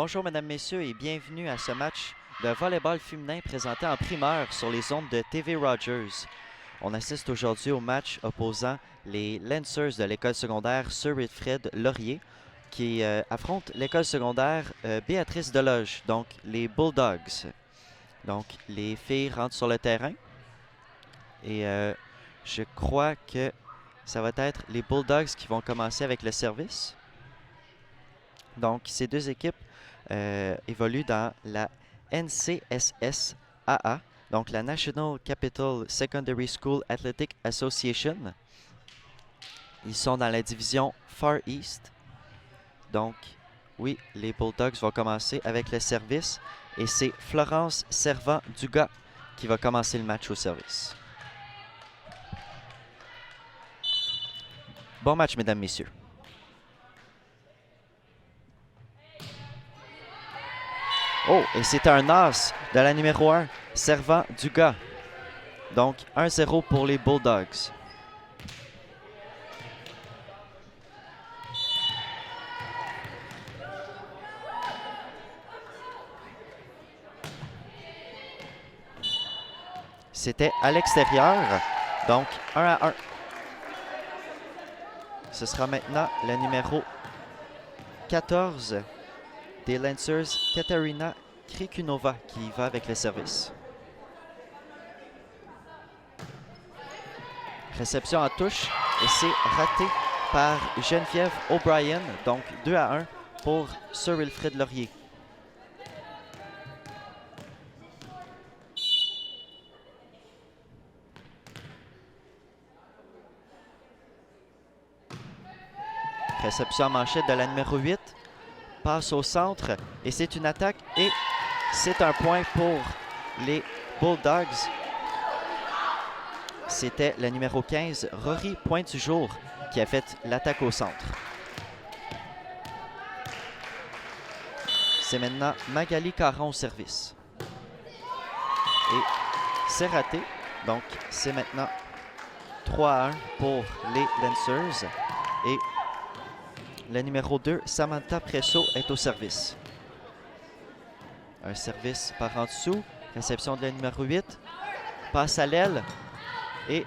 Bonjour mesdames, messieurs et bienvenue à ce match de volleyball féminin présenté en primeur sur les ondes de TV Rogers. On assiste aujourd'hui au match opposant les Lancers de l'école secondaire Sir Wilfrid Laurier qui affrontent l'école secondaire Béatrice Deloge, donc les Bulldogs. Donc les filles rentrent sur le terrain et je crois que ça va être les Bulldogs qui vont commencer avec le service. Donc ces deux équipes évoluent dans la NCSSAA, donc la National Capital Secondary School Athletic Association. Ils sont dans la division Far East. Donc, oui, les Bulldogs vont commencer avec le service. Et c'est Florence Servant-Dugas qui va commencer le match au service. Bon match, mesdames, messieurs. Oh, et c'est un as de la numéro 1, Servant-Dugas. Donc, 1-0 pour les Bulldogs. C'était à l'extérieur, donc 1-1. Ce sera maintenant le numéro 14 des Lancers, Katarina Krikunova, qui va avec le service. Réception en touche et c'est raté par Geneviève O'Brien, donc 2-1 pour Sir Wilfrid Laurier. Réception en manchette de la numéro 8. Passe au centre et c'est une attaque et c'est un point pour les Bulldogs. C'était le numéro 15, Rory Pointe-du-Jour, qui a fait l'attaque au centre. C'est maintenant Magali Caron au service. Et c'est raté. Donc, c'est maintenant 3-1 pour les Lancers. Et le numéro 2, Samantha Presso, est au service. Un service par en dessous. Réception de la numéro 8. Passe à l'aile. Et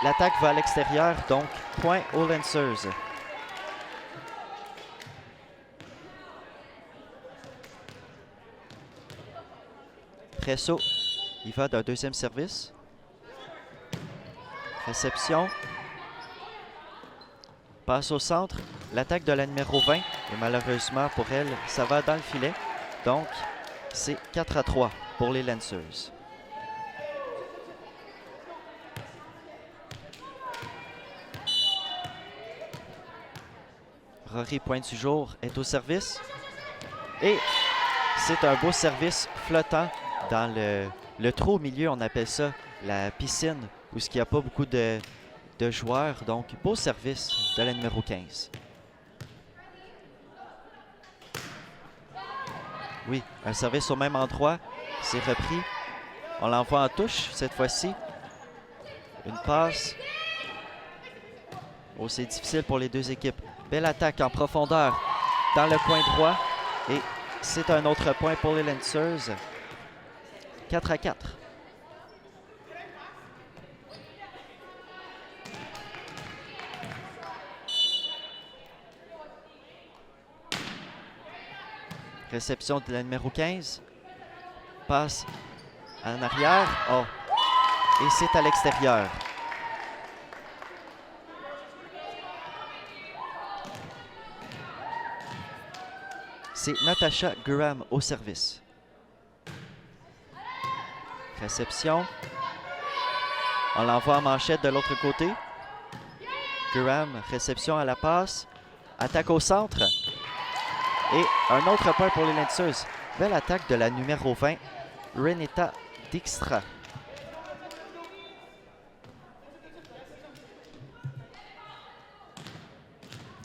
l'attaque va à l'extérieur. Donc, point aux Lancers. Presso, il va d'un deuxième service. Réception. Passe au centre. L'attaque de la numéro 20. Et malheureusement pour elle, ça va dans le filet. Donc, c'est 4-3 pour les Lancers. Rory Pointe-du-Jour est au service. Et c'est un beau service flottant dans le trou au milieu. On appelle ça la piscine, où il n'y a pas beaucoup de joueurs. Donc, beau service de la numéro 15. Oui, un service au même endroit. C'est repris. On l'envoie en touche cette fois-ci. Une passe. Oh, c'est difficile pour les deux équipes. Belle attaque en profondeur dans le coin droit. Et c'est un autre point pour les Lancers. 4-4. Réception de la numéro 15. Passe en arrière. Oh. Et c'est à l'extérieur. C'est Natasha Graham au service. Réception. On l'envoie en manchette de l'autre côté. Graham, réception à la passe. Attaque au centre. Et un autre point pour les Lancers. Belle attaque de la numéro 20, Renita Dijkstra.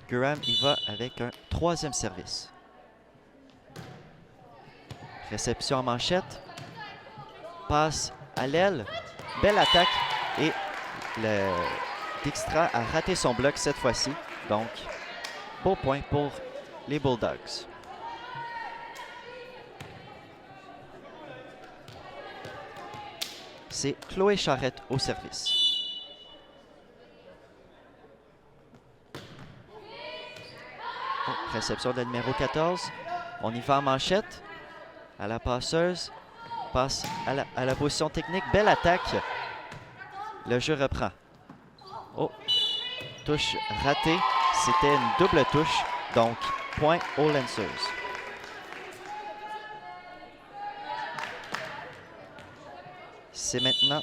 Graham y va avec un troisième service. Réception en manchette. Passe à l'aile. Belle attaque. Et le Dijkstra a raté son bloc cette fois-ci. Donc, beau point pour les Bulldogs. c'est Chloé Charrette au service. Oh, réception de la numéro 14. On y va en manchette. À la passeuse. Passe à la position technique. Belle attaque. Le jeu reprend. Oh, touche ratée. C'était une double touche. Donc, point aux Lancers. C'est maintenant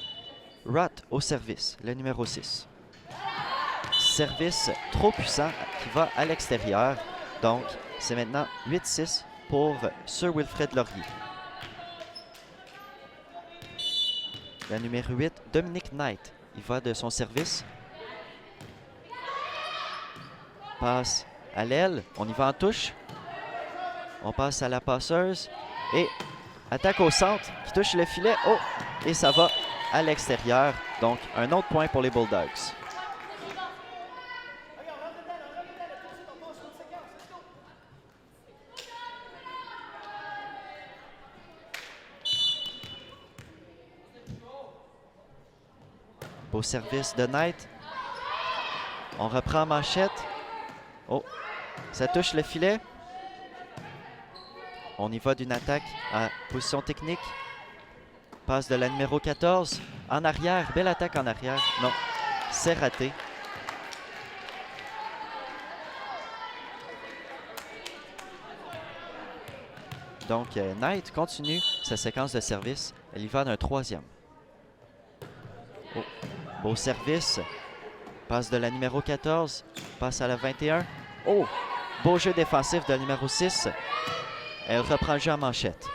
Roth au service, le numéro 6. Service trop puissant qui va à l'extérieur. Donc, c'est maintenant 8-6 pour Sir Wilfred Laurier. La numéro 8, Dominic Knight. Il va de son service. Passe à l'aile. On y va en touche. On passe à la passeuse. Et attaque au centre qui touche le filet. Oh! Et ça va à l'extérieur. Donc, un autre point pour les Bulldogs. Beau service de Knight. On reprend en manchette. Oh! Ça touche le filet. On y va d'une attaque à position technique. Passe de la numéro 14. En arrière. Belle attaque en arrière. Non. C'est raté. Donc, Knight continue sa séquence de service. Elle y va d'un troisième. Oh. Beau service. Passe de la numéro 14. Passe à la 21. Oh! Beau jeu défensif de la numéro 6. Elle reprend le jeu en manchette.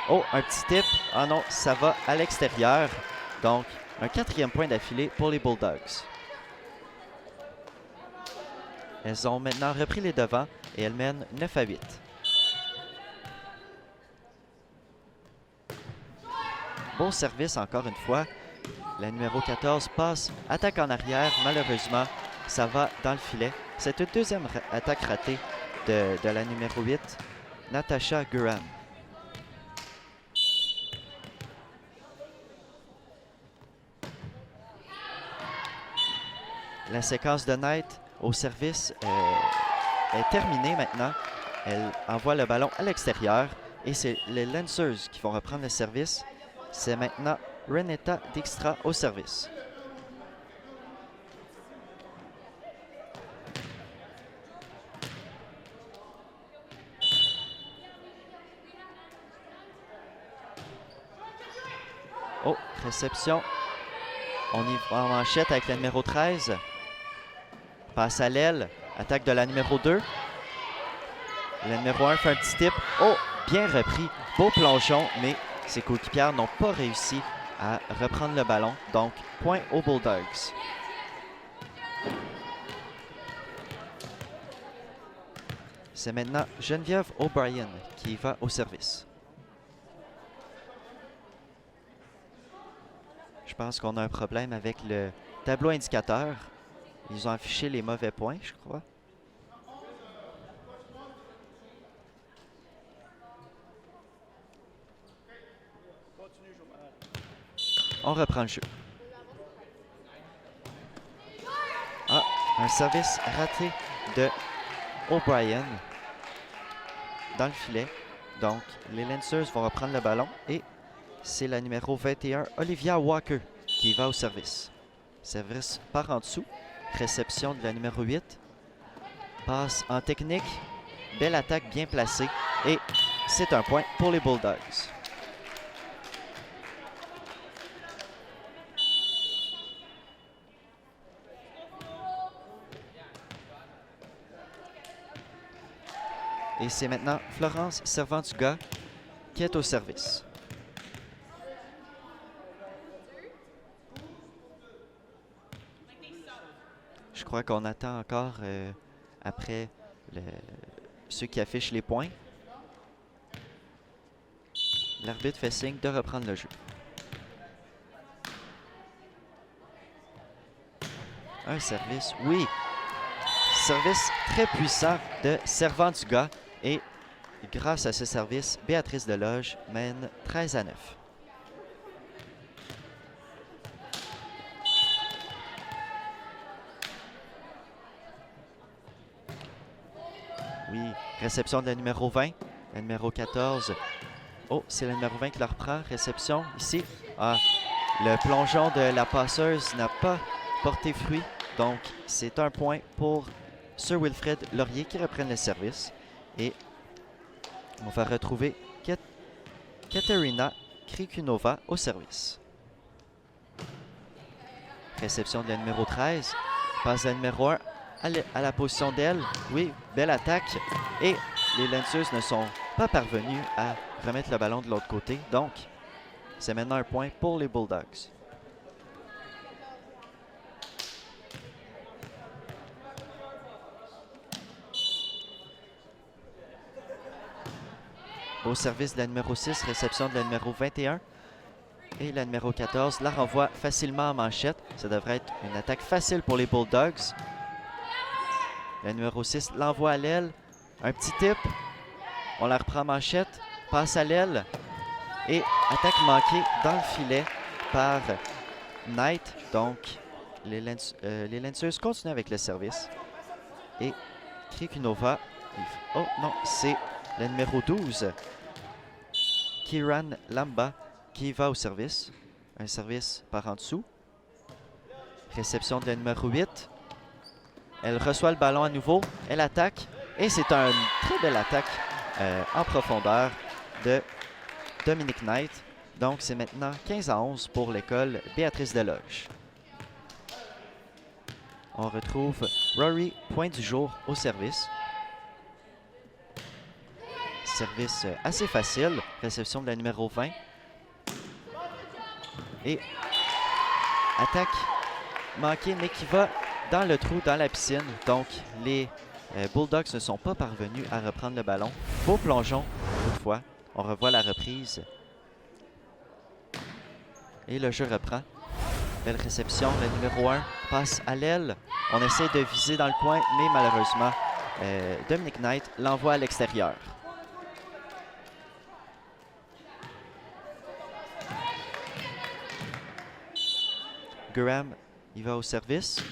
Oh, un petit tip. Ah non, ça va à l'extérieur. Donc, un quatrième point d'affilée pour les Bulldogs. Elles ont maintenant repris les devants et elles mènent 9-8. Bon service encore une fois. La numéro 14 passe, attaque en arrière. Malheureusement, ça va dans le filet. C'est une deuxième attaque ratée de la numéro 8, Natasha Guran. La séquence de Knight au service est terminée maintenant. Elle envoie le ballon à l'extérieur et c'est les Lancers qui vont reprendre le service. C'est maintenant Renetta Dijkstra au service. Oh, réception. On y va en manchette avec la numéro 13. Passe à l'aile. Attaque de la numéro 2. La numéro 1 fait un petit tip. Oh, bien repris. Beau plongeon, mais ses coéquipières n'ont pas réussi à reprendre le ballon. Donc, point aux Bulldogs. C'est maintenant Geneviève O'Brien qui va au service. Je pense qu'on a un problème avec le tableau indicateur. Ils ont affiché les mauvais points, je crois. On reprend le jeu. Ah, un service raté de O'Brien dans le filet. Donc, les Lancers vont reprendre le ballon et c'est la numéro 21, Olivia Walker, qui va au service. Service par en dessous. Réception de la numéro 8. Passe en technique. Belle attaque bien placée. Et c'est un point pour les Bulldogs. Et c'est maintenant Florence Servantuga qui est au service. Je crois qu'on attend encore après ceux qui affichent les points. L'arbitre fait signe de reprendre le jeu. Un service, oui. Service très puissant de Servantuga. Et grâce à ce service, Béatrice Deloge mène 13-9. Oui, réception de la numéro 20, la numéro 14. Oh, c'est la numéro 20 qui la reprend. Réception ici. Ah, le plongeon de la passeuse n'a pas porté fruit. Donc, c'est un point pour Sir Wilfrid Laurier qui reprenne le service. Et on va retrouver Katerina Krikunova au service. Réception de la numéro 13. Passe de la numéro 1 à la position d'aile. Oui, belle attaque. Et les Lancers ne sont pas parvenus à remettre le ballon de l'autre côté. Donc, c'est maintenant un point pour les Bulldogs. Beau service de la numéro 6, réception de la numéro 21. Et la numéro 14 la renvoie facilement en manchette. Ça devrait être une attaque facile pour les Bulldogs. La numéro 6 l'envoie à l'aile. Un petit tip. On la reprend en manchette. Passe à l'aile. Et attaque manquée dans le filet par Knight. Donc, les Lancers continuent avec le service. Et Krikunova. Oh non, c'est la numéro 12. Kiran Lamba qui va au service. Un service par en dessous. Réception de la numéro 8. Elle reçoit le ballon à nouveau. Elle attaque. Et c'est une très belle attaque en profondeur de Dominic Knight. Donc, c'est maintenant 15-11 pour l'école Béatrice Deloge. On retrouve Rory Point du jour au service. Service assez facile. Réception de la numéro 20. Et attaque manquée, mais qui va dans le trou, dans la piscine. Donc, les Bulldogs ne sont pas parvenus à reprendre le ballon. Beau plongeon, toutefois. On revoit la reprise. Et le jeu reprend. Belle réception. Le numéro 1 passe à l'aile. On essaie de viser dans le coin, mais malheureusement, Dominic Knight l'envoie à l'extérieur. Graham, il va au service.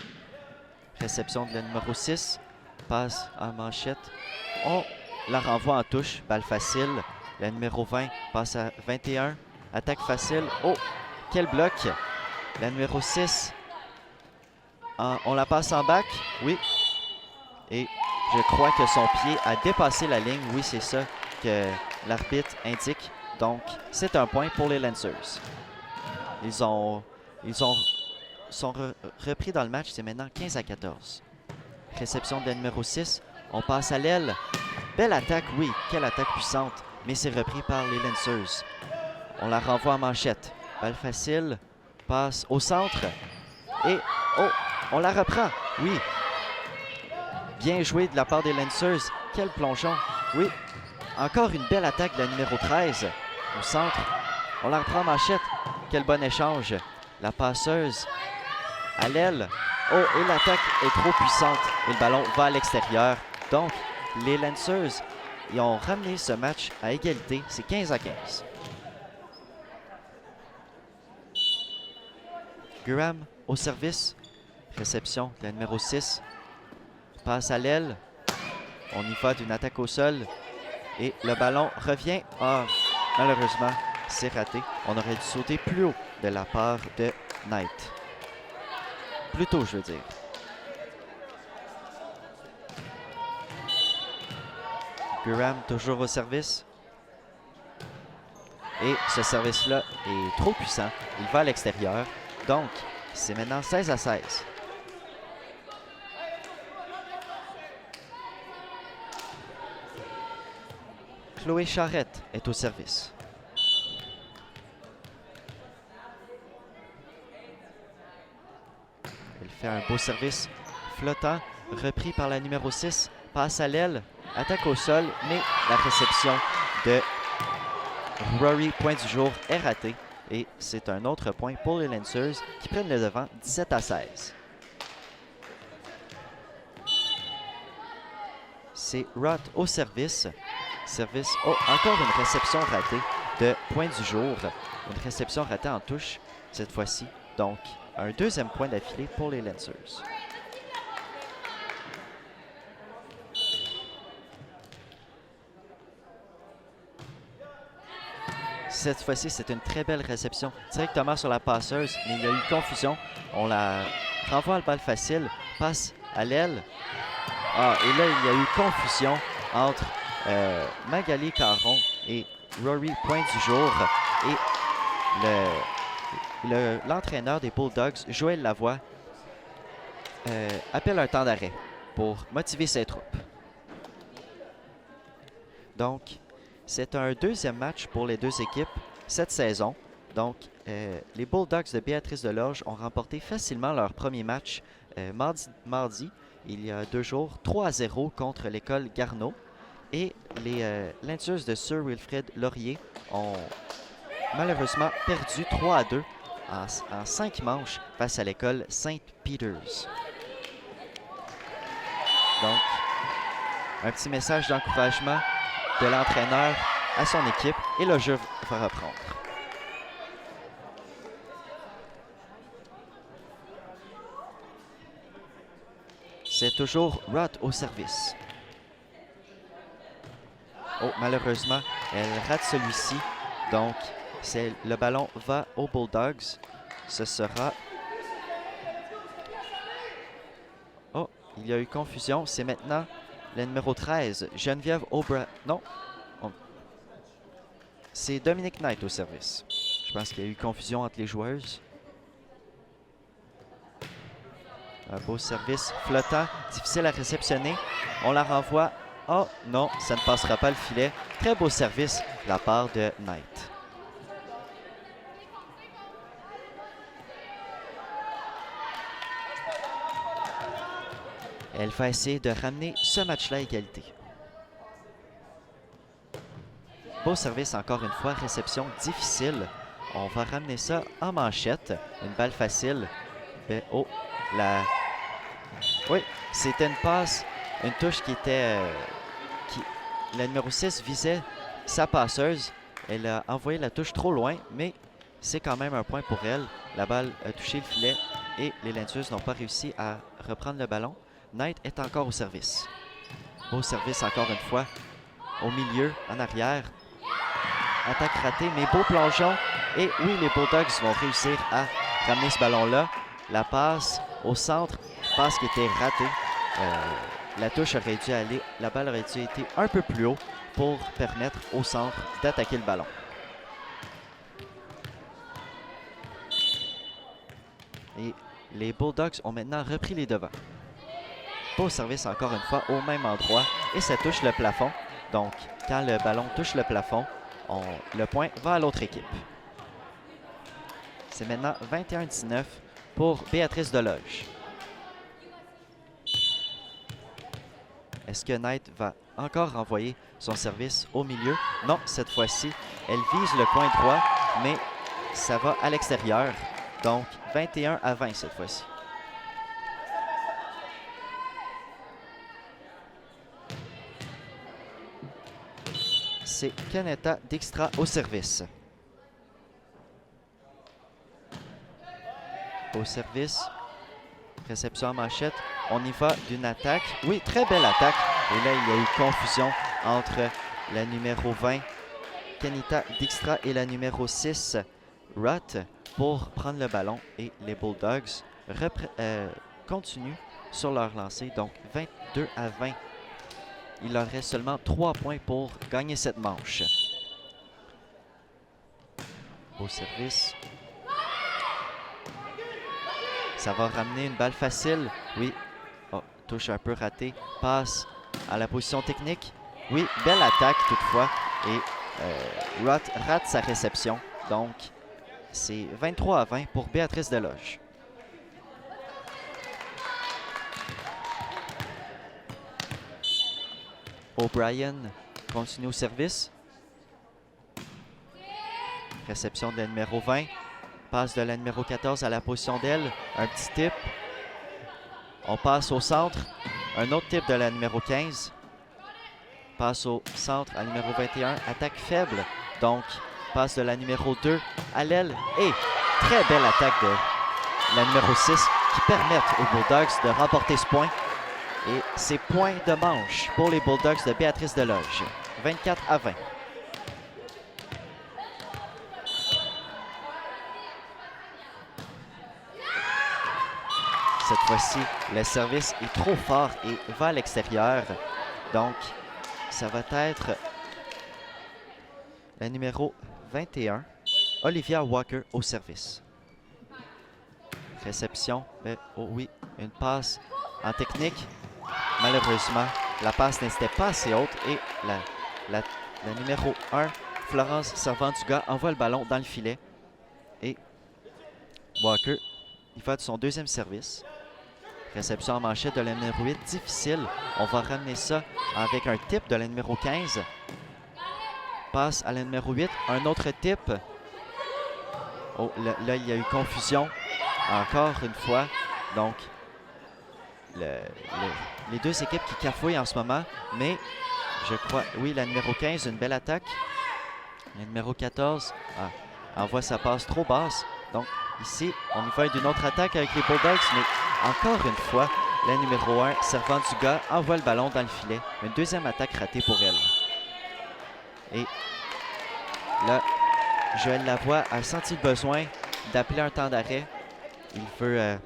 Réception de la numéro 6. Passe en manchette. On la renvoie en touche. Balle facile. La numéro 20 passe à 21. Attaque facile. Oh, quel bloc. La numéro 6. On la passe en back. Oui. Et je crois que son pied a dépassé la ligne. Oui, c'est ça que l'arbitre indique. Donc, c'est un point pour les Lancers. Ils sont repris dans le match. C'est maintenant 15-14. Réception de la numéro 6. On passe à l'aile. Belle attaque, oui. Quelle attaque puissante. Mais c'est repris par les Lancers. On la renvoie en manchette. Balle facile. Passe au centre. Et, oh, on la reprend. Oui. Bien joué de la part des Lancers. Quel plongeon. Oui. Encore une belle attaque de la numéro 13. Au centre. On la reprend en manchette. Quel bon échange. La passeuse à l'aile. Oh, et l'attaque est trop puissante. Et le ballon va à l'extérieur. Donc, les Lancers, ils ont ramené ce match à égalité. C'est 15-15. Graham au service. Réception de la numéro 6. Passe à l'aile. On y va d'une attaque au sol. Et le ballon revient. Ah, malheureusement, c'est raté. On aurait dû sauter plus haut de la part de Knight. Plus tôt, je veux dire. Graham toujours au service. Et ce service-là est trop puissant. Il va à l'extérieur. Donc, c'est maintenant 16-16. Chloé Charette est au service. Elle fait un beau service flottant, repris par la numéro 6, passe à l'aile, attaque au sol, mais la réception de Rory Point du jour est ratée. Et c'est un autre point pour les Lancers qui prennent le devant 17-16. C'est Roth au service. Service. Oh, encore une réception ratée de point du jour. Une réception ratée en touche cette fois-ci. Donc, un deuxième point d'affilée pour les Lancers. Cette fois-ci, c'est une très belle réception directement sur la passeuse, mais il y a eu confusion. On la renvoie à la balle facile, passe à l'aile. Ah, et là, il y a eu confusion entre Magali Caron et Rory Point du jour. Et l'entraîneur des Bulldogs, Joël Lavoie, appelle un temps d'arrêt pour motiver ses troupes. Donc, c'est un deuxième match pour les deux équipes cette saison. Donc, les Bulldogs de Béatrice Delorge ont remporté facilement leur premier match mardi, il y a 2 jours, 3-0 contre l'école Garneau. Et les Lancers de Sir Wilfrid Laurier ont malheureusement perdu 3-2 en 5 manches face à l'école St. Peter's. Donc, un petit message d'encouragement de l'entraîneur à son équipe et le jeu va reprendre. C'est toujours Roth au service. Oh, malheureusement, elle rate celui-ci. Donc, le ballon va aux Bulldogs. Ce sera... Oh, il y a eu confusion. C'est maintenant le numéro 13, Geneviève O'Brien. Non. C'est Dominique Knight au service. Je pense qu'il y a eu confusion entre les joueuses. Un beau service flottant, difficile à réceptionner. On la renvoie. Oh non, ça ne passera pas le filet. Très beau service de la part de Knight. Elle va essayer de ramener ce match-là à égalité. Beau service encore une fois, réception difficile. On va ramener ça en manchette. Une balle facile. Oh, oui, c'était une passe, une touche qui était... La numéro 6 visait sa passeuse. Elle a envoyé la touche trop loin, mais c'est quand même un point pour elle. La balle a touché le filet et les Lancers n'ont pas réussi à reprendre le ballon. Knight est encore au service. Beau service encore une fois. Au milieu, en arrière. Attaque ratée, mais beau plongeon. Et oui, les Bulldogs vont réussir à ramener ce ballon-là. La passe au centre, passe qui était ratée. La touche aurait dû aller, la balle aurait dû être un peu plus haut pour permettre au centre d'attaquer le ballon. Et les Bulldogs ont maintenant repris les devants. Beau service encore une fois au même endroit et ça touche le plafond. Donc, quand le ballon touche le plafond, le point va à l'autre équipe. C'est maintenant 21-19 pour Béatrice Delorge. Est-ce que Knight va encore renvoyer son service au milieu? Non, cette fois-ci, elle vise le coin droit, mais ça va à l'extérieur. Donc, 21-20 cette fois-ci. C'est Kaneta Dijkstra au service. Au service. Réception en manchette. On y va d'une attaque. Oui, très belle attaque. Et là, il y a eu confusion entre la numéro 20, Kaneta Dijkstra, et la numéro 6, Roth, pour prendre le ballon. Et les Bulldogs continuent sur leur lancée. Donc, 22-20. Il leur reste seulement 3 points pour gagner cette manche. Beau service. Ça va ramener une balle facile. Oui. Oh, touche un peu ratée. Passe à la position technique. Oui, belle attaque toutefois. Et Roth rate sa réception. Donc, c'est 23-20 pour Béatrice Delorge. O'Brien continue au service. Réception de la numéro 20. Passe de la numéro 14 à la position d'aile. Un petit tip. On passe au centre. Un autre tip de la numéro 15. passe au centre à numéro 21, attaque faible. Donc, passe de la numéro 2 à l'aile et très belle attaque de la numéro 6 qui permettent aux Bulldogs de remporter ce point. Et c'est point de manche pour les Bulldogs de Béatrice Deloge, 24-20. Cette fois-ci, le service est trop fort et va à l'extérieur. Donc, ça va être la numéro 21, Olivia Walker au service. Réception, mais oh oui, une passe en technique. Malheureusement, la passe n'était pas assez haute et la numéro 1, Florence Servant-Dugas, envoie le ballon dans le filet. Et Walker, il va de son deuxième service. Réception en manchette de la numéro 8, difficile. On va ramener ça avec un tip de la numéro 15. Passe à la numéro 8, un autre tip. Oh, là, il y a eu confusion. Encore une fois. Donc, les deux équipes qui cafouillent en ce moment. Mais, je crois, oui, la numéro 15, une belle attaque. La numéro 14 envoie sa passe trop basse. Donc, ici, on y va d'une autre attaque avec les Bulldogs. Mais encore une fois, la numéro 1, Servant-Dugas, envoie le ballon dans le filet. Une deuxième attaque ratée pour elle. Et là, Joël Lavoie a senti le besoin d'appeler un temps d'arrêt. Il veut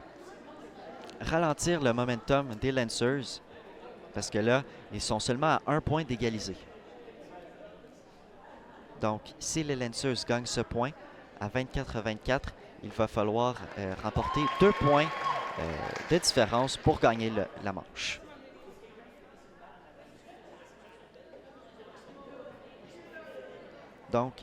ralentir le momentum des Lancers parce que là, ils sont seulement à 1 point d'égaliser. Donc, si les Lancers gagnent ce point à 24-24, il va falloir remporter 2 points de différence pour gagner la manche. Donc,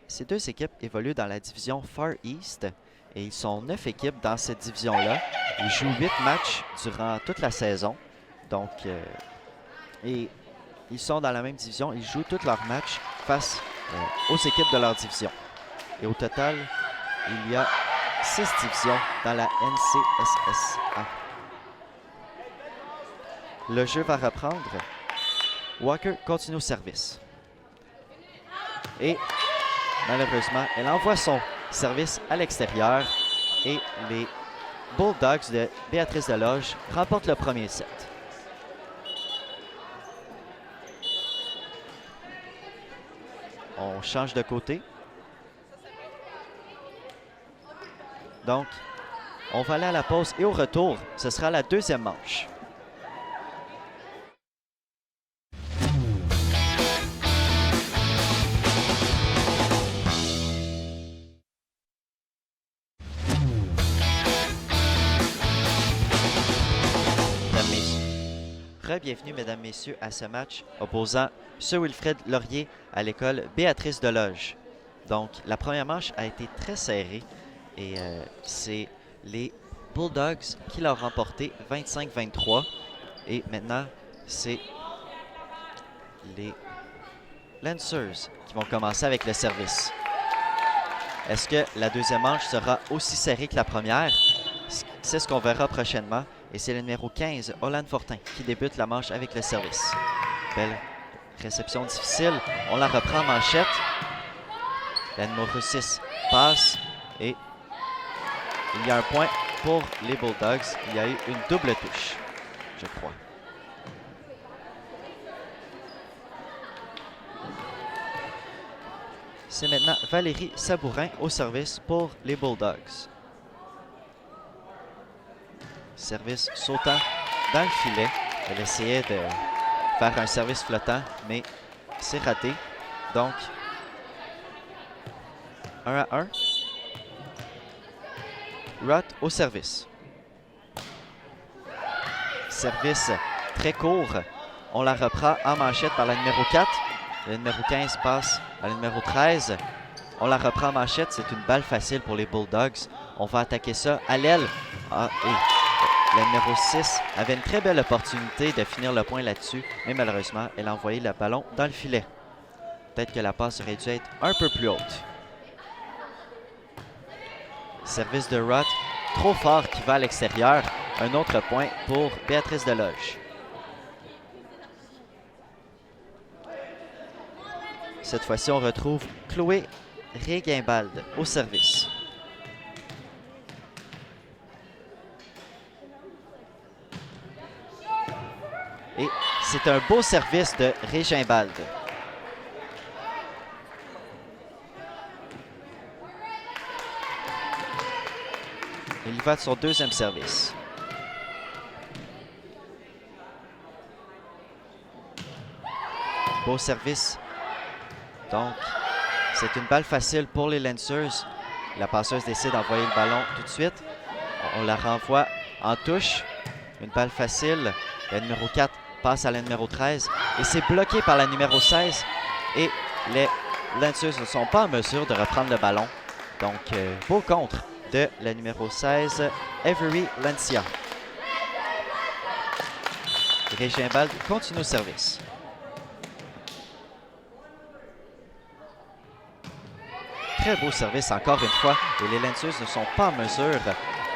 ces deux équipes évoluent dans la division Far East et ils sont 9 équipes dans cette division-là. Ils jouent 8 matchs durant toute la saison. Donc, et ils sont dans la même division. Ils jouent tous leurs matchs face aux équipes de leur division. Et au total, il y a 6 divisions dans la NCSSA. Le jeu va reprendre. Walker continue au service. Et malheureusement, elle envoie son service à l'extérieur. Et les Bulldogs de Béatrice Deloge remportent le premier set. On change de côté. Donc, on va aller à la pause et au retour, ce sera la deuxième manche. Bienvenue, mesdames, messieurs, à ce match opposant Sir Wilfrid Laurier à l'école Béatrice Deloge. Donc, la première manche a été très serrée et c'est les Bulldogs qui l'ont remporté 25-23. Et maintenant, c'est les Lancers qui vont commencer avec le service. Est-ce que la deuxième manche sera aussi serrée que la première? C'est ce qu'on verra prochainement. Et c'est le numéro 15, Olane Fortin, qui débute la manche avec le service. Belle réception difficile. On la reprend en manchette. La numéro 6 passe. Et il y a un point pour les Bulldogs. Il y a eu une double touche, je crois. C'est maintenant Valérie Sabourin au service pour les Bulldogs. Service sautant dans le filet. Elle essayait de faire un service flottant, mais c'est raté. Donc, 1-1. Roth au service. Service très court. On la reprend en manchette par la numéro 4. Le numéro 15 passe à la numéro 13. On la reprend en manchette. C'est une balle facile pour les Bulldogs. On va attaquer ça à l'aile. La numéro 6 avait une très belle opportunité de finir le point là-dessus, mais malheureusement, elle a envoyé le ballon dans le filet. Peut-être que la passe aurait dû être un peu plus haute. Service de Roth, trop fort qui va à l'extérieur. Un autre point pour Béatrice Deloge. Cette fois-ci, on retrouve Chloé Regimbald au service. Et c'est un beau service de Regimbald. Il va de son deuxième service. Beau service. Donc, c'est une balle facile pour les Lancers. La passeuse décide d'envoyer le ballon tout de suite. On la renvoie en touche. Une balle facile. La numéro 4 passe à la numéro 13. Et c'est bloqué par la numéro 16. Et les Lancers ne sont pas en mesure de reprendre le ballon. Donc, beau contre de la numéro 16, Avery Lancia. Regimbald continue au service. Très beau service encore une fois. Et les Lancers ne sont pas en mesure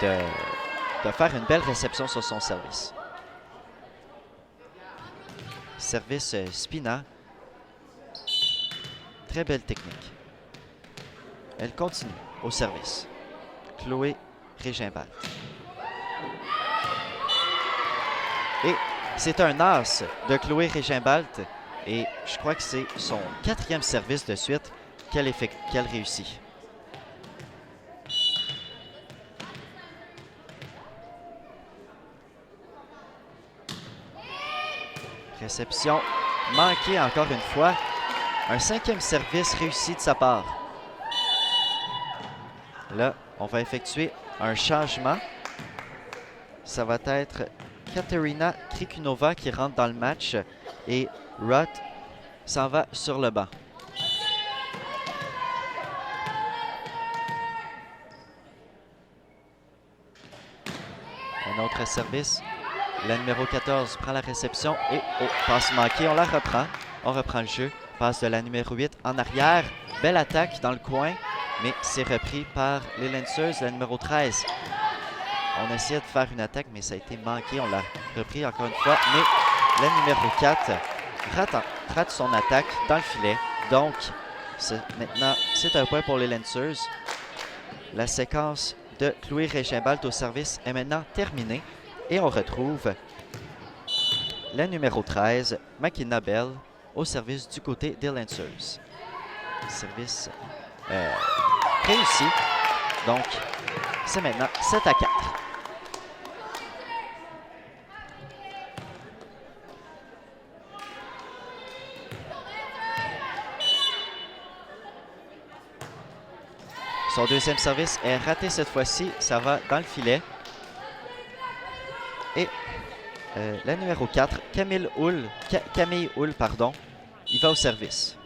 de faire une belle réception sur son service. Service Spina. Très belle technique. Elle continue au service. Chloé Regimbald. Et c'est un as de Chloé Regimbald. Et je crois que c'est son 4e service de suite qu'elle réussit. Réception manquée encore une fois. Un 5e service réussi de sa part. Là, on va effectuer un changement. Ça va être Katerina Krikunova qui rentre dans le match et Roth s'en va sur le banc. Un autre service. La numéro 14 prend la réception et passe manquée. On la reprend. On reprend le jeu. Passe de la numéro 8 en arrière. Belle attaque dans le coin. Mais c'est repris par les Lancers, la numéro 13. On essayait de faire une attaque, mais ça a été manqué. On l'a repris encore une fois. Mais la numéro 4 rate son attaque dans le filet. Donc, maintenant, c'est un point pour les Lancers. La séquence de Chloé Regimbald au service est maintenant terminée. Et on retrouve la numéro 13, Makina Bell, au service du côté des Lancers. Service réussi. Donc, c'est maintenant 7 à 4. Son deuxième service est raté cette fois-ci. Ça va dans le filet. Et la numéro 4, Camille Hull, il va au service.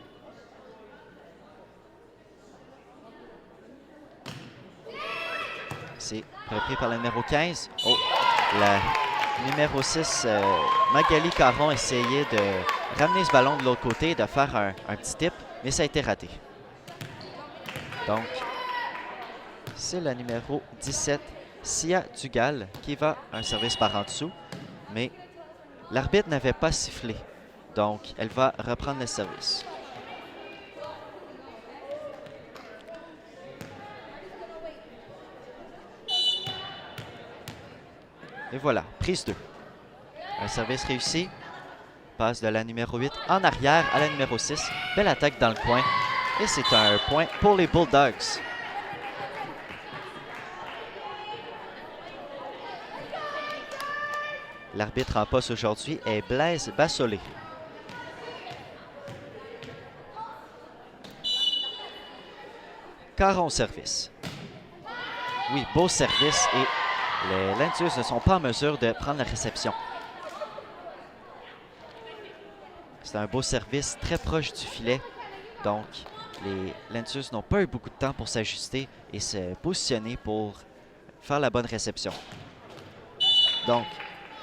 C'est repris par la numéro 15. Oh, la numéro 6, Magali Caron, essayait de ramener ce ballon de l'autre côté et de faire un petit tip, mais ça a été raté. Donc, c'est la numéro 17, Sia Dugal, qui va un service par en dessous, mais l'arbitre n'avait pas sifflé. Donc, elle va reprendre le service. Et voilà, prise 2. Un service réussi. Passe de la numéro 8 en arrière à la numéro 6. Belle attaque dans le coin. Et c'est un point pour les Bulldogs. L'arbitre en poste aujourd'hui est Blaise Bassolé. Caron service. Oui, beau service et les Lancers ne sont pas en mesure de prendre la réception. C'est un beau service très proche du filet. Donc, les Lancers n'ont pas eu beaucoup de temps pour s'ajuster et se positionner pour faire la bonne réception. Donc,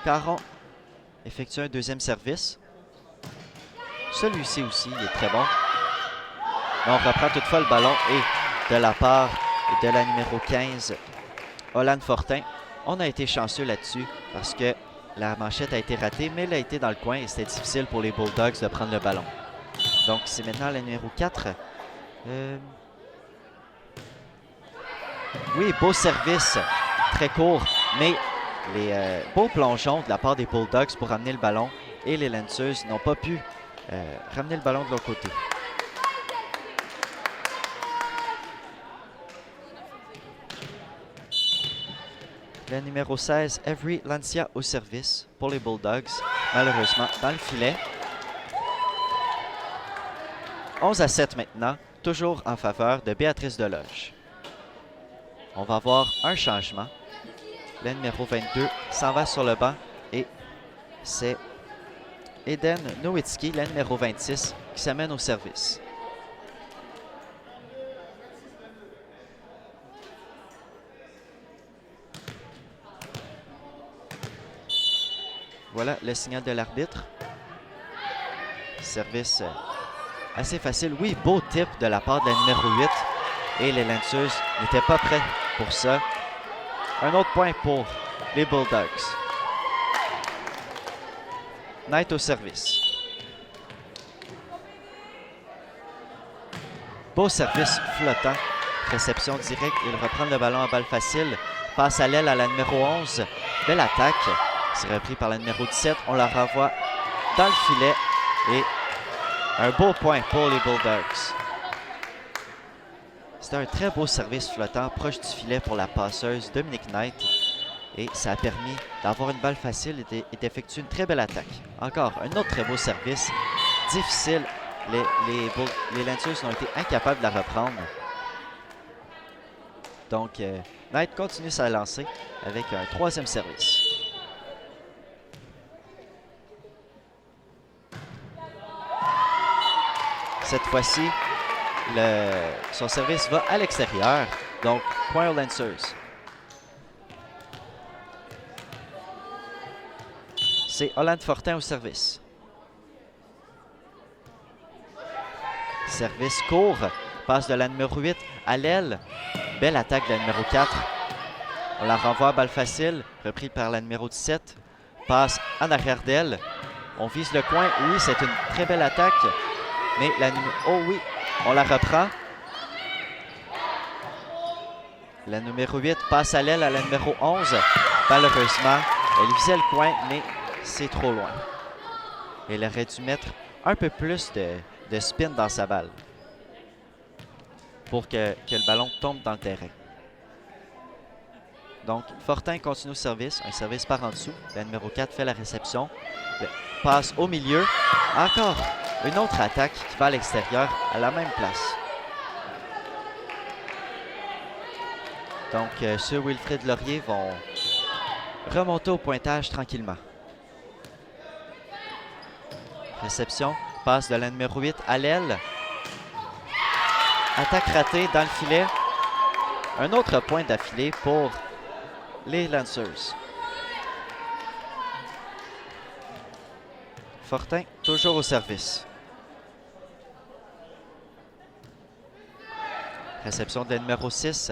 Caron effectue un deuxième service. Celui-ci aussi il est très bon. Mais on reprend toutefois le ballon et de la part de la numéro 15, Olane Fortin. On a été chanceux là-dessus parce que la manchette a été ratée, mais elle a été dans le coin et c'était difficile pour les Bulldogs de prendre le ballon. Donc, c'est maintenant la numéro 4. Oui, beau service, très court, mais les beaux plongeons de la part des Bulldogs pour ramener le ballon et les Lancers n'ont pas pu ramener le ballon de l'autre côté. Le numéro 16, Avery Lancia au service pour les Bulldogs, malheureusement dans le filet. 11-7 maintenant, toujours en faveur de Béatrice Deloge. On va avoir un changement. Le numéro 22 s'en va sur le banc et c'est Eden Nowitzki, le numéro 26, qui s'amène au service. Voilà le signal de l'arbitre. Service assez facile. Oui, beau tip de la part de la numéro 8. Et les Lancers n'étaient pas prêts pour ça. Un autre point pour les Bulldogs. Knight au service. Beau service flottant. Réception directe. Il reprend le ballon à balle facile. Passe à l'aile à la numéro 11. Belle attaque. C'est repris par la numéro 17. On la renvoie dans le filet. Et un beau point pour les Bulldogs. C'était un très beau service flottant proche du filet pour la passeuse Dominique Knight. Et ça a permis d'avoir une balle facile et d'effectuer une très belle attaque. Encore un autre très beau service. Difficile. Les Lancers ont été incapables de la reprendre. Donc, Knight continue sa lancée avec un troisième service. Cette fois-ci, son service va à l'extérieur. Donc, point aux Lancers. C'est Hollande Fortin au service. Service court. Passe de la numéro 8 à l'aile. Belle attaque de la numéro 4. On la renvoie à balle facile. Repris par la numéro 17. Passe en arrière d'elle. On vise le coin. Oui, c'est une très belle attaque. Mais la numéro... Oh oui, on la reprend. La numéro 8 passe à l'aile à la numéro 11. Malheureusement, elle visait le coin, mais c'est trop loin. Elle aurait dû mettre un peu plus de spin dans sa balle pour que le ballon tombe dans le terrain. Donc, Fortin continue au service. Un service par en dessous. La numéro 4 fait la réception. Passe au milieu. Encore une autre attaque qui va à l'extérieur à la même place. Donc, ceux Wilfrid Laurier vont remonter au pointage tranquillement. Réception. Passe de la numéro 8 à l'aile. Attaque ratée dans le filet. Un autre point d'affilée pour les Lancers. Fortin, toujours au service. Réception de la numéro 6.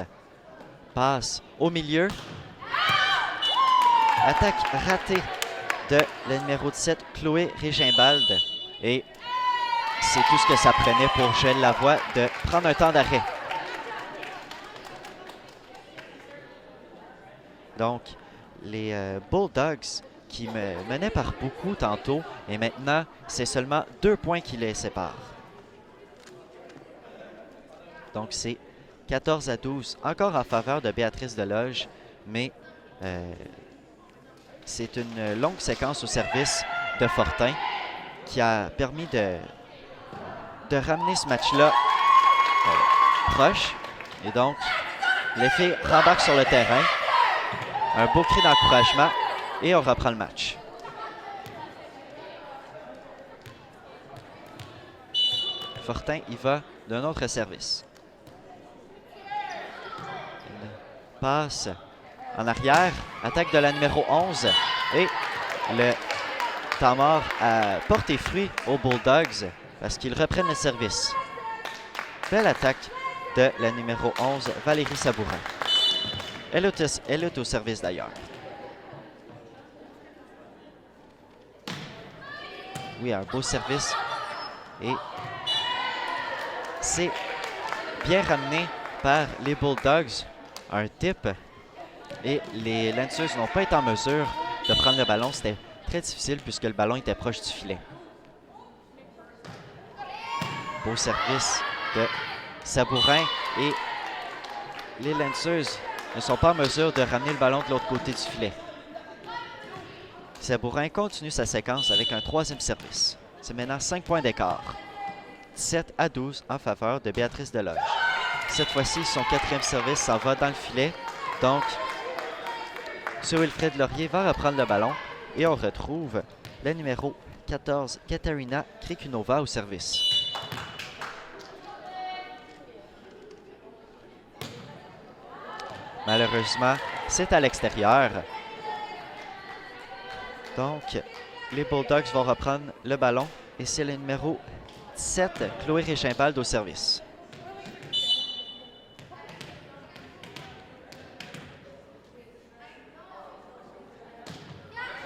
Passe au milieu. Attaque ratée de la numéro 17, Chloé Régimbald. Et c'est tout ce que ça prenait pour Joël Lavoie de prendre un temps d'arrêt. Donc, les Bulldogs qui me menaient par beaucoup tantôt, et maintenant, c'est seulement 2 points qui les séparent. Donc, c'est 14-12, encore en faveur de Béatrice Deloge, mais c'est une longue séquence au service de Fortin qui a permis de ramener ce match-là proche. Et donc, les filles rembarquent sur le terrain. Un beau cri d'encouragement et on reprend le match. Fortin y va d'un autre service. Une passe en arrière. Attaque de la numéro 11. Et le temps mort a porté fruit aux Bulldogs parce qu'ils reprennent le service. Belle attaque de la numéro 11, Valérie Sabourin. Elle est au service d'ailleurs. Oui, un beau service. Et c'est bien ramené par les Bulldogs. Un tip. Et les Lancers n'ont pas été en mesure de prendre le ballon. C'était très difficile puisque le ballon était proche du filet. Beau service de Sabourin. Et les Lancers ne sont pas en mesure de ramener le ballon de l'autre côté du filet. Sabourin continue sa séquence avec un troisième service. C'est maintenant 5 points d'écart. 17-12 en faveur de Béatrice Deloge. Cette fois-ci, son quatrième service s'en va dans le filet. Donc, Sir Wilfred Laurier va reprendre le ballon et on retrouve le numéro 14, Katarina Krikunova au service. Malheureusement, c'est à l'extérieur. Donc, les Bulldogs vont reprendre le ballon et c'est le numéro 17, Chloé Régimbald au service.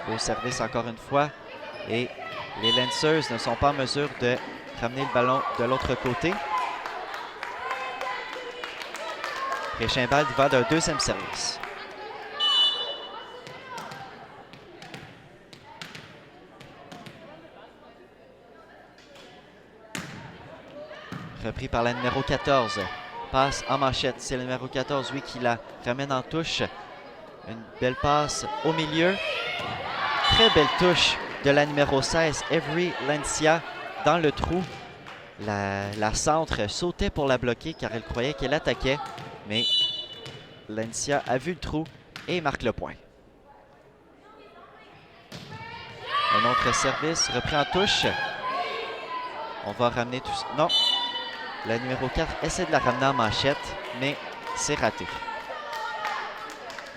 Beau service encore une fois. Et les Lancers ne sont pas en mesure de ramener le ballon de l'autre côté. Régimbald va d'un deuxième service. Repris par la numéro 14. Passe en manchette. C'est le numéro 14, oui, qui la ramène en touche. Une belle passe au milieu. Très belle touche de la numéro 16, Avery Lancia, dans le trou. La centre sautait pour la bloquer car elle croyait qu'elle attaquait. Mais Lancia a vu le trou et marque le point. Un autre service repris en touche. On va ramener tout ça. Non. La numéro 4 essaie de la ramener en manchette, mais c'est raté.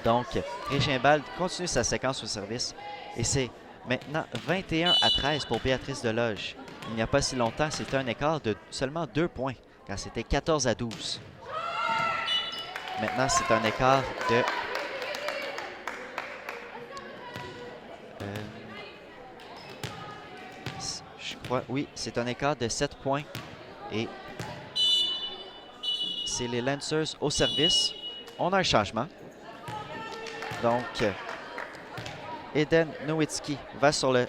Donc, Régimbald continue sa séquence au service. Et c'est maintenant 21-13 pour Béatrice Deloge. Il n'y a pas si longtemps, c'était un écart de seulement 2 points, quand c'était 14-12. Maintenant, c'est un écart de... je crois, oui, c'est un écart de 7 points. Et c'est les Lancers au service. On a un changement. Donc... Eden Nowitzki va sur le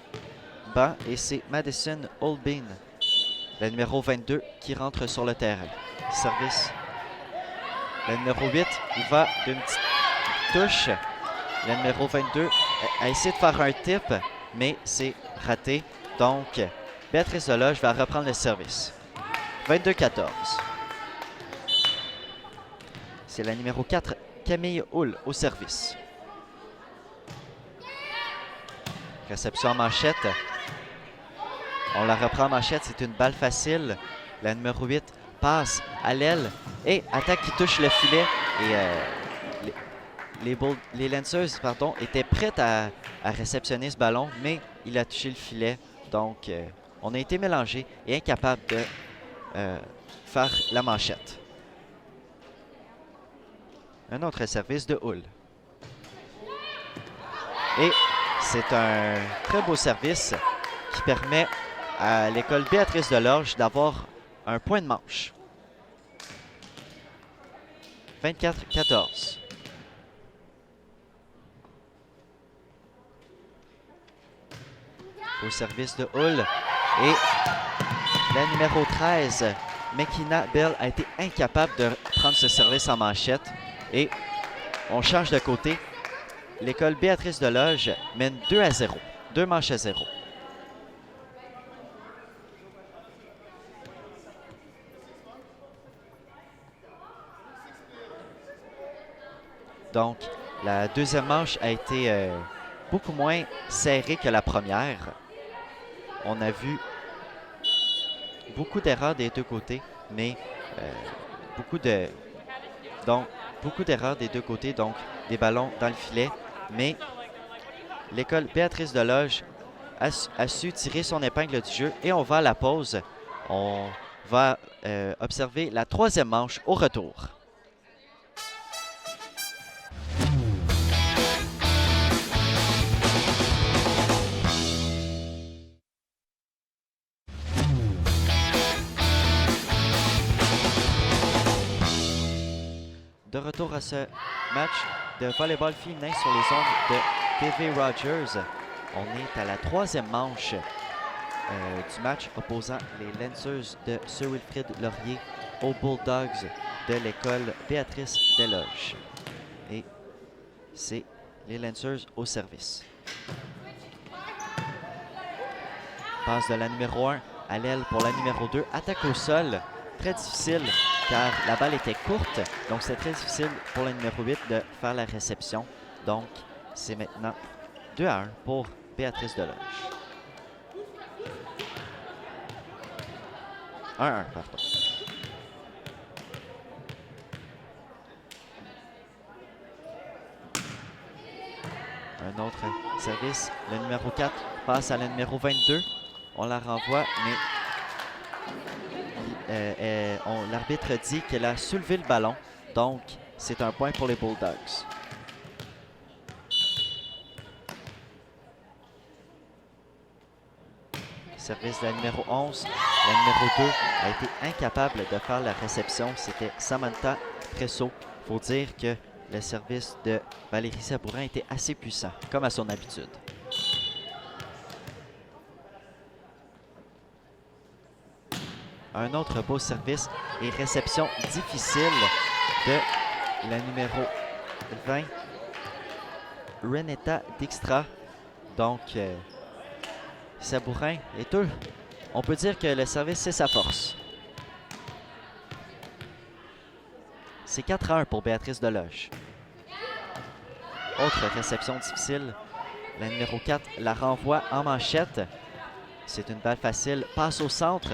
banc et c'est Madison Olbin, la numéro 22, qui rentre sur le terrain. Service. La numéro 8, il va d'une petite touche. La numéro 22 a essayé de faire un tip, mais c'est raté. Donc, Béatrice Deloge va reprendre le service. 22-14. C'est la numéro 4, Camille Hull, au service. Réception en manchette. On la reprend en manchette. C'est une balle facile. La numéro 8 passe à l'aile. Et attaque qui touche le filet. Et les Lancers étaient prêts à réceptionner ce ballon. Mais il a touché le filet. Donc, on a été mélangés et incapables de faire la manchette. Un autre service de Hull. Et... c'est un très beau service qui permet à l'école Béatrice Deloge d'avoir un point de manche. 24-14. Au service de Hull. Et la numéro 13, Mekina Bell, a été incapable de prendre ce service en manchette. Et on change de côté. L'école Béatrice Deloge mène 2-0. 2 manches à 0. Donc, la deuxième manche a été beaucoup moins serrée que la première. On a vu beaucoup d'erreurs des deux côtés, mais beaucoup d'erreurs des deux côtés, donc des ballons dans le filet. Mais l'école Béatrice Deloge a su tirer son épingle du jeu et on va à la pause. On va observer la troisième manche au retour. de retour à ce match de volleyball féminin sur les ondes de TV Rogers. On est à la troisième manche du match opposant les Lancers de Sir Wilfrid Laurier aux Bulldogs de l'école Béatrice Desloges. Et c'est les Lancers au service. Passe de la numéro 1 à l'aile pour la numéro 2. Attaque au sol. Très difficile car la balle était courte. Donc c'est très difficile pour la numéro 8 de faire la réception. Donc c'est maintenant 2-1 pour Béatrice Desloges. 1-1, pardon. Un autre service. Le numéro 4 passe à la numéro 22. On la renvoie, mais l'arbitre dit qu'elle a soulevé le ballon. Donc, c'est un point pour les Bulldogs. Service de la numéro 11. La numéro 2 a été incapable de faire la réception. C'était Samantha Presso. Il faut dire que le service de Valérie Sabourin était assez puissant, comme à son habitude. Un autre beau service et réception difficile de la numéro 20, Renetta Dijkstra. Donc, Sabourin est eux. On peut dire que le service, c'est sa force. C'est 4-1 pour Béatrice Desloges. Autre réception difficile. La numéro 4 la renvoie en manchette. C'est une balle facile. Passe au centre.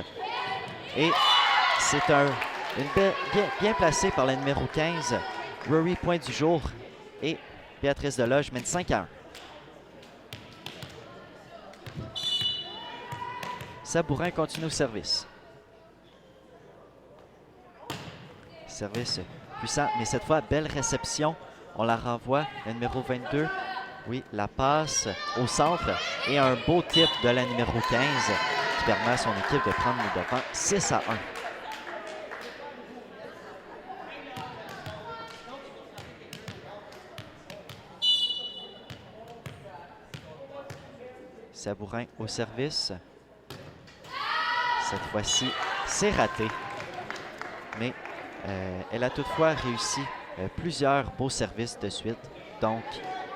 Et c'est bien placé par la numéro 15. Rory point du jour. Et Béatrice Desloges mène 5-1. Sabourin continue au service. Service puissant, mais cette fois, belle réception. On la renvoie, la numéro 22. Oui, la passe au centre. Et un beau tip de la numéro 15 qui permet à son équipe de prendre le devant 6-1. Sabourin au service. Cette fois-ci, c'est raté. Mais elle a toutefois réussi plusieurs beaux services de suite. Donc,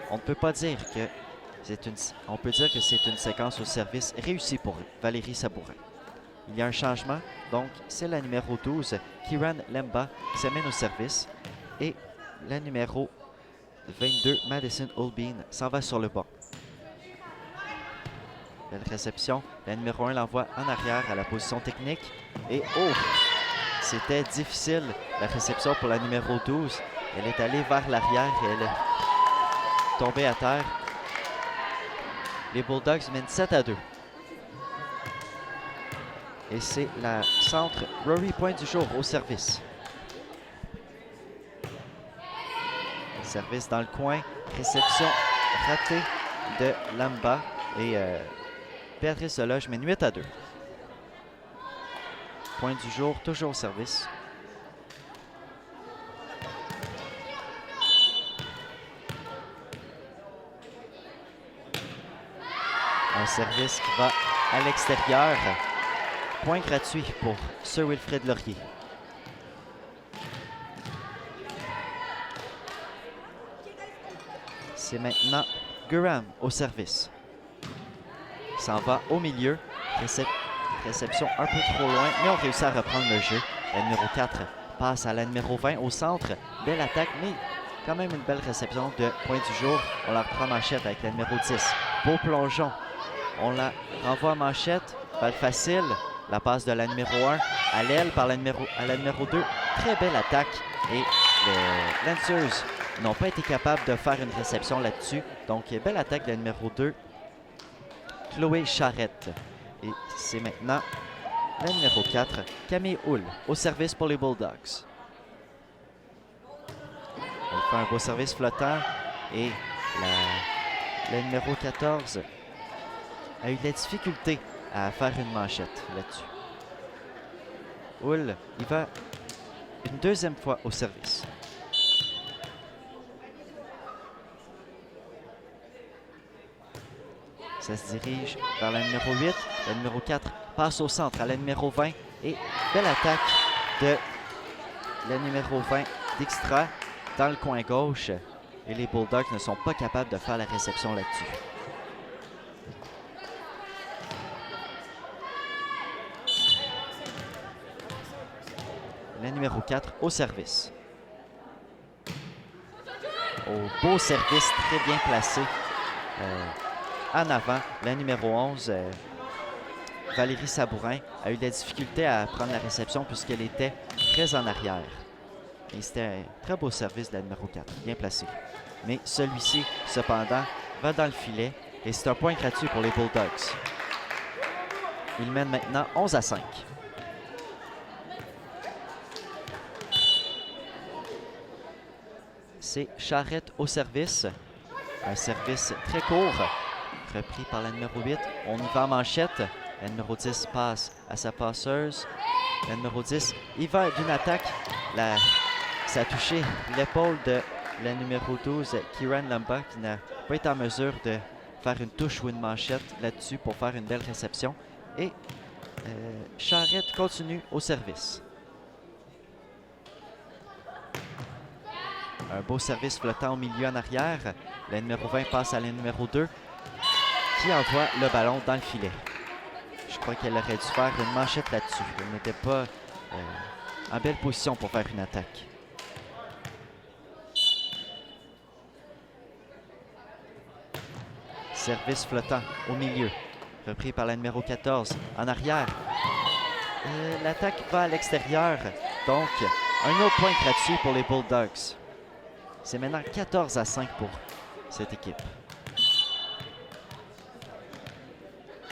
on ne peut pas dire que on peut dire que c'est une séquence au service réussie pour Valérie Sabourin. Il y a un changement. Donc, c'est la numéro 12, Kiran Lemba, qui s'amène au service. Et la numéro 22, Madison Olbein, s'en va sur le banc. Belle réception. La numéro 1 l'envoie en arrière à la position technique. Et oh! C'était difficile, la réception pour la numéro 12. Elle est allée vers l'arrière et elle est tombée à terre. Les Bulldogs mènent 7-2. Et c'est la centre Rory point du jour au service. Service dans le coin. Réception ratée de Lamba. Et Béatrice Desloges mène 8-2. Point du jour, toujours au service. Un service qui va à l'extérieur. Point gratuit pour Sir Wilfrid Laurier. C'est maintenant Guram au service. Il s'en va au milieu. Réception un peu trop loin, mais on réussit à reprendre le jeu. La numéro 4 passe à la numéro 20 au centre. Belle attaque, mais quand même une belle réception de point du jour. On la reprend manchette avec la numéro 10. Beau plongeon. On la renvoie en manchette. Balle facile. La passe de la numéro 1 à l'aile par la numéro 2. Très belle attaque. Et les Lancers n'ont pas été capables de faire une réception là-dessus. Donc, belle attaque de la numéro 2. Chloé Charette. Et c'est maintenant la numéro 4, Camille Hull, au service pour les Bulldogs. Elle fait un beau service flottant. Et la numéro 14 a eu de la difficulté à faire une manchette là-dessus. Hull, il va une deuxième fois au service. Ça se dirige vers la numéro 8. La numéro 4 passe au centre à la numéro 20. Et belle attaque de la numéro 20 Dijkstra dans le coin gauche. Et les Bulldogs ne sont pas capables de faire la réception là-dessus. La numéro 4 au service. Au beau service, très bien placé. En avant, la numéro 11, Valérie Sabourin, a eu de la difficulté à prendre la réception puisqu'elle était très en arrière. Et c'était un très beau service de la numéro 4, bien placé. Mais celui-ci, cependant, va dans le filet et c'est un point gratuit pour les Bulldogs. Ils mènent maintenant 11-5. C'est Charrette au service. Un service très court, repris par la numéro 8. On y va en manchette. La numéro 10 passe à sa passeuse. La numéro 10, il va d'une attaque. Ça a touché l'épaule de la numéro 12, Kieran Lamba, qui n'a pas été en mesure de faire une touche ou une manchette là-dessus pour faire une belle réception. Et Charrette continue au service. Un beau service flottant au milieu en arrière. La numéro 20 passe à la numéro 2 qui envoie le ballon dans le filet. Je crois qu'elle aurait dû faire une manchette là-dessus. Elle n'était pas en belle position pour faire une attaque. Service flottant au milieu. Repris par la numéro 14 en arrière. L'attaque va à l'extérieur. Donc, un autre point gratuit pour les Bulldogs. C'est maintenant 14-5 pour cette équipe.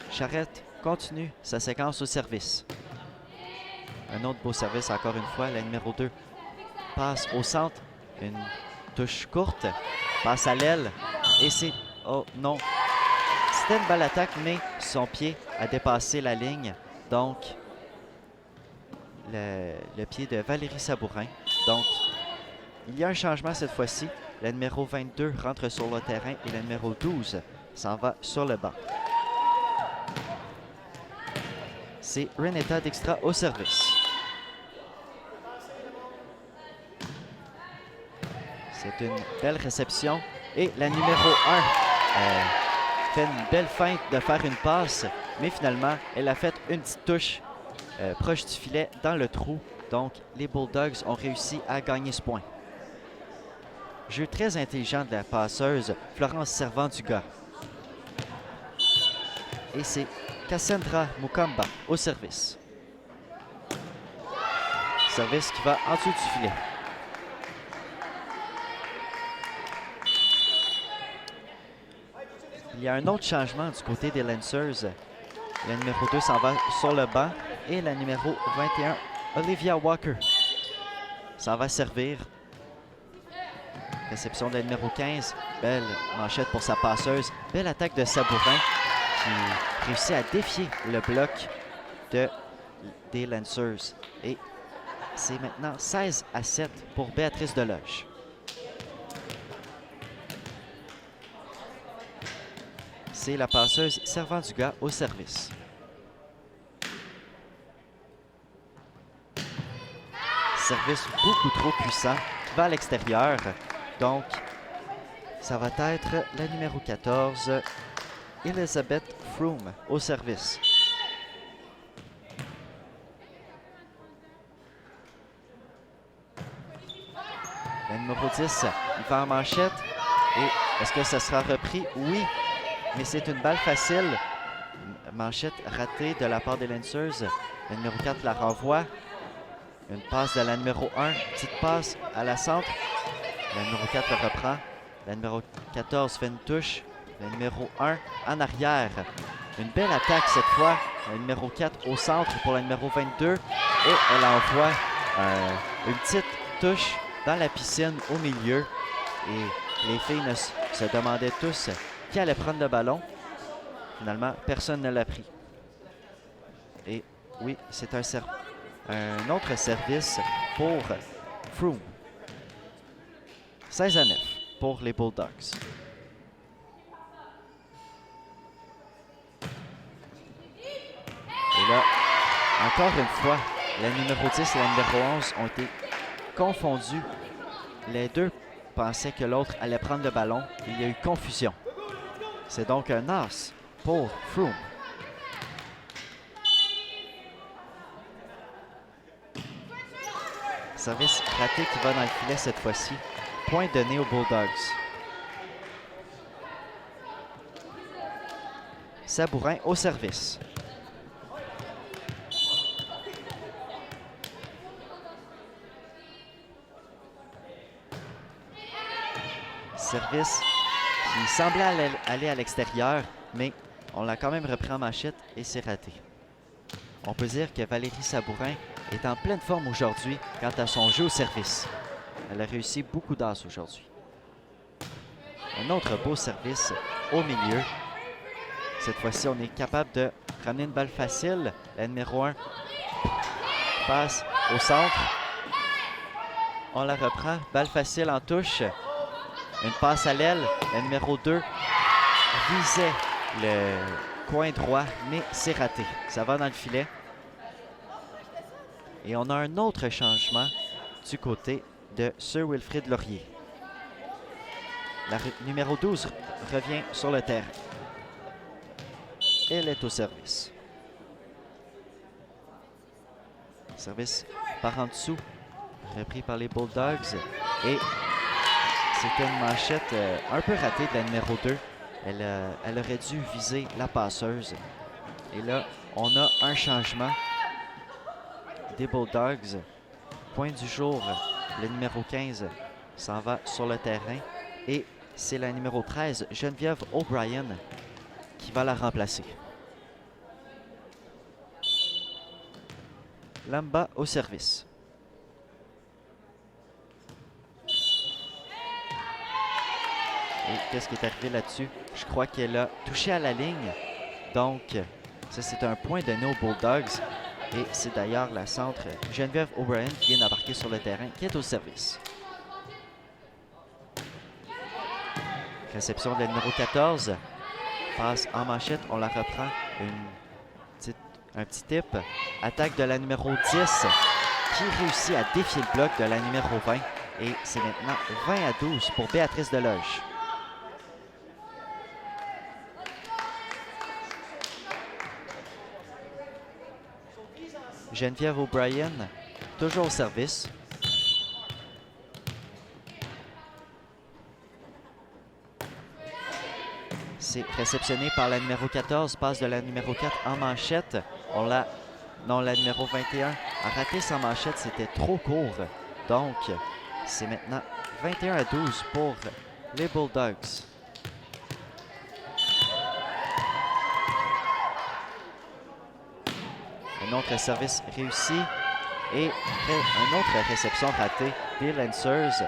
Charrette continue sa séquence au service. Un autre beau service encore une fois. La numéro 2 passe au centre. Une touche courte. Passe à l'aile. Et c'est... Oh non. C'était une belle attaque, mais son pied a dépassé la ligne. Donc, le pied de Valérie Sabourin. Donc, il y a un changement cette fois-ci. La numéro 22 rentre sur le terrain et la numéro 12 s'en va sur le banc. C'est Renetta Dijkstra au service. C'est une belle réception. Et la numéro 1 fait une belle feinte de faire une passe. Mais finalement, elle a fait une petite touche proche du filet dans le trou. Donc, les Bulldogs ont réussi à gagner ce point. Jeu très intelligent de la passeuse Florence Servant-Dugas. Et c'est Cassandra Mukamba au service. Service qui va en dessous du filet. Il y a un autre changement du côté des Lancers. La numéro 2 s'en va sur le banc et la numéro 21, Olivia Walker, s'en va servir. Réception de la numéro 15. Belle manchette pour sa passeuse. Belle attaque de Sabourin qui réussit à défier le bloc des Lancers. Et c'est maintenant 16-7 pour Béatrice Deloge. C'est la passeuse Servant-Dugas au service. Service beaucoup trop puissant. Va à l'extérieur. Donc, ça va être la numéro 14, Elizabeth Froome, au service. La numéro 10, il va en manchette. Et est-ce que ça sera repris? Oui, mais c'est une balle facile. Manchette ratée de la part des Lancers. La numéro 4 la renvoie. Une passe de la numéro 1, petite passe à la centre. La numéro 4 le reprend. La numéro 14 fait une touche. La numéro 1 en arrière. Une belle attaque cette fois. La numéro 4 au centre pour la numéro 22. Et elle envoie une petite touche dans la piscine au milieu. Et les filles se demandaient tous qui allait prendre le ballon. Finalement, personne ne l'a pris. Et oui, c'est un autre service pour Froome. 16-9 pour les Bulldogs. Encore une fois, la numéro 10 et la numéro 11 ont été confondus. Les deux pensaient que l'autre allait prendre le ballon. Il y a eu confusion. C'est donc un as pour Froome. Service raté qui va dans le filet cette fois-ci. Point donné aux Bulldogs. Sabourin au service. Service qui semblait aller à l'extérieur, mais on l'a quand même repris en manchette et c'est raté. On peut dire que Valérie Sabourin est en pleine forme aujourd'hui quant à son jeu au service. Elle a réussi beaucoup d'as aujourd'hui. Un autre beau service au milieu. Cette fois-ci, on est capable de ramener une balle facile. La numéro 1 passe au centre. On la reprend. Balle facile en touche. Une passe à l'aile. La numéro 2 visait le coin droit, mais c'est raté. Ça va dans le filet. Et on a un autre changement du côté de Sir Wilfrid Laurier. La numéro 12 revient sur le terrain. Elle est au service. Service par en dessous, repris par les Bulldogs. Et c'était une manchette un peu ratée de la numéro 2. Elle aurait dû viser la passeuse. Et là, on a un changement des Bulldogs. Point du jour, le numéro 15 s'en va sur le terrain. Et c'est la numéro 13, Geneviève O'Brien, qui va la remplacer. Lamba au service. Et qu'est-ce qui est arrivé là-dessus? Je crois qu'elle a touché à la ligne. Donc, ça, c'est un point donné aux Bulldogs. Et c'est d'ailleurs la centre Geneviève O'Brien qui vient d'embarquer sur le terrain, qui est au service. Réception de la numéro 14. Passe en manchette, on la reprend. Un petit tip. Attaque de la numéro 10 qui réussit à défier le bloc de la numéro 20. Et c'est maintenant 20-12 pour Béatrice Deloge. Geneviève O'Brien, toujours au service. C'est réceptionné par la numéro 14, passe de la numéro 4 en manchette. La numéro 21 a raté sa manchette, c'était trop court. Donc, c'est maintenant 21-12 pour les Bulldogs. Un autre service réussi et une autre réception ratée des Lancers.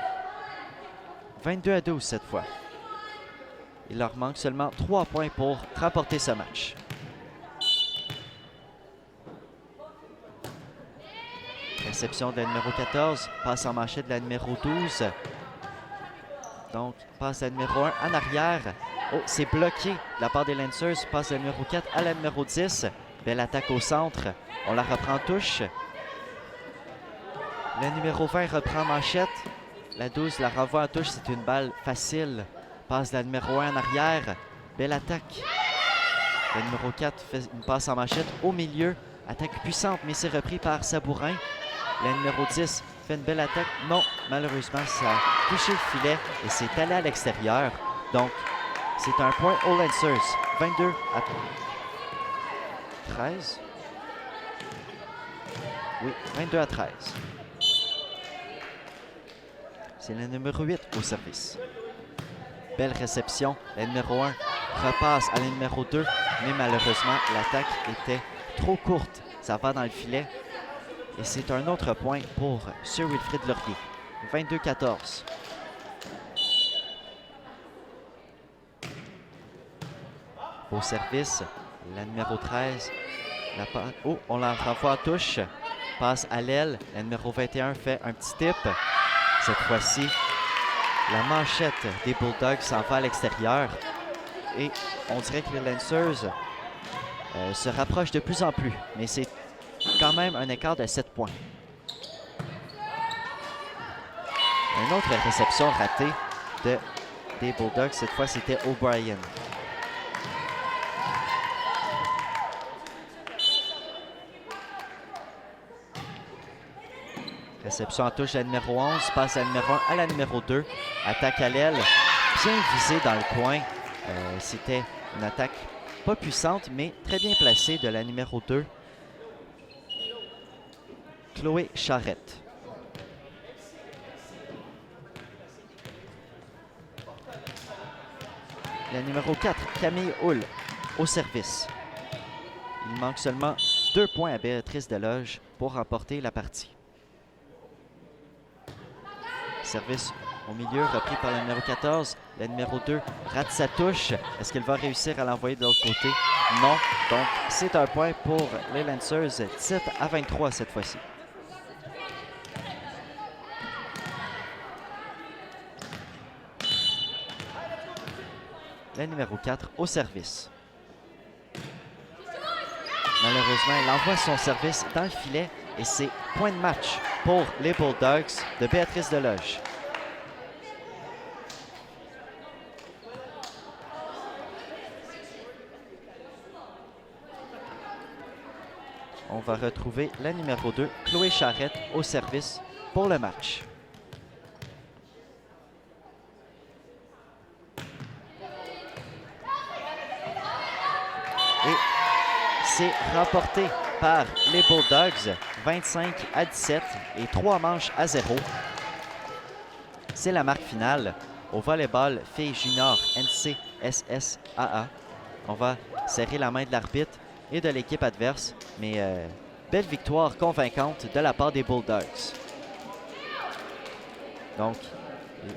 22-12 cette fois. Il leur manque seulement 3 points pour remporter ce match. Réception de la numéro 14, passe en manchette de la numéro 12. Donc, passe la numéro 1 en arrière. Oh, c'est bloqué de la part des Lancers. Passe la numéro 4 à la numéro 10. Belle attaque au centre. On la reprend en touche. Le numéro 20 reprend en manchette. La 12 la renvoie en touche. C'est une balle facile. Passe la numéro 1 en arrière. Belle attaque. Le numéro 4 fait une passe en manchette au milieu. Attaque puissante, mais c'est repris par Sabourin. La numéro 10 fait une belle attaque. Non, malheureusement, ça a touché le filet et c'est allé à l'extérieur. Donc, c'est un point aux Lancers. 22-13. Oui, 22-13. C'est la numéro 8 au service. Belle réception. La numéro 1 repasse à la numéro 2, mais malheureusement, l'attaque était trop courte. Ça va dans le filet. Et c'est un autre point pour Sir Wilfrid Laurier. 22-14. Au service, la numéro 13. On la renvoie en touche. Passe à l'aile. La numéro 21 fait un petit tip. Cette fois-ci, la manchette des Bulldogs s'en va à l'extérieur. Et on dirait que les Lancers se rapprochent de plus en plus. Mais c'est quand même un écart de 7 points. Une autre réception ratée des Bulldogs. Cette fois, c'était O'Brien. Réception en touche de la numéro 11, passe à la numéro 1 à la numéro 2. Attaque à l'aile, bien visée dans le coin. C'était une attaque pas puissante, mais très bien placée de la numéro 2, Chloé Charrette. La numéro 4, Camille Hull, au service. Il manque seulement 2 points à Béatrice Desloges pour remporter la partie. Service au milieu, repris par la numéro 14. La numéro 2 rate sa touche. Est-ce qu'elle va réussir à l'envoyer de l'autre côté? Non. Donc, c'est un point pour les Lancers. 17-23 cette fois-ci. La numéro 4 au service. Malheureusement, elle envoie son service dans le filet et c'est point de match pour les Bulldogs de Béatrice Desloges. On va retrouver la numéro 2, Chloé Charrette, au service pour le match. Et c'est remporté par les Bulldogs, 25-17 et 3 manches à 0. C'est la marque finale au volleyball filles junior NCSSAA. On va serrer la main de l'arbitre et de l'équipe adverse, mais belle victoire convaincante de la part des Bulldogs. Donc,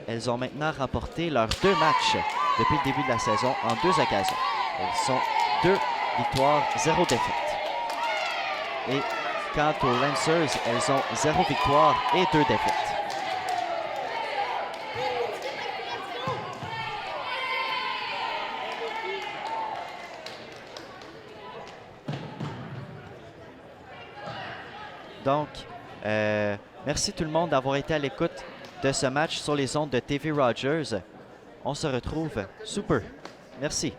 elles ont maintenant remporté leurs 2 matchs depuis le début de la saison en 2 occasions. Elles sont 2 victoires, 0 défaite. Et quant aux Lancers, elles ont 0 victoire et 2 défaites. Donc, merci tout le monde d'avoir été à l'écoute de ce match sur les ondes de TV Rogers. On se retrouve sous peu. Merci.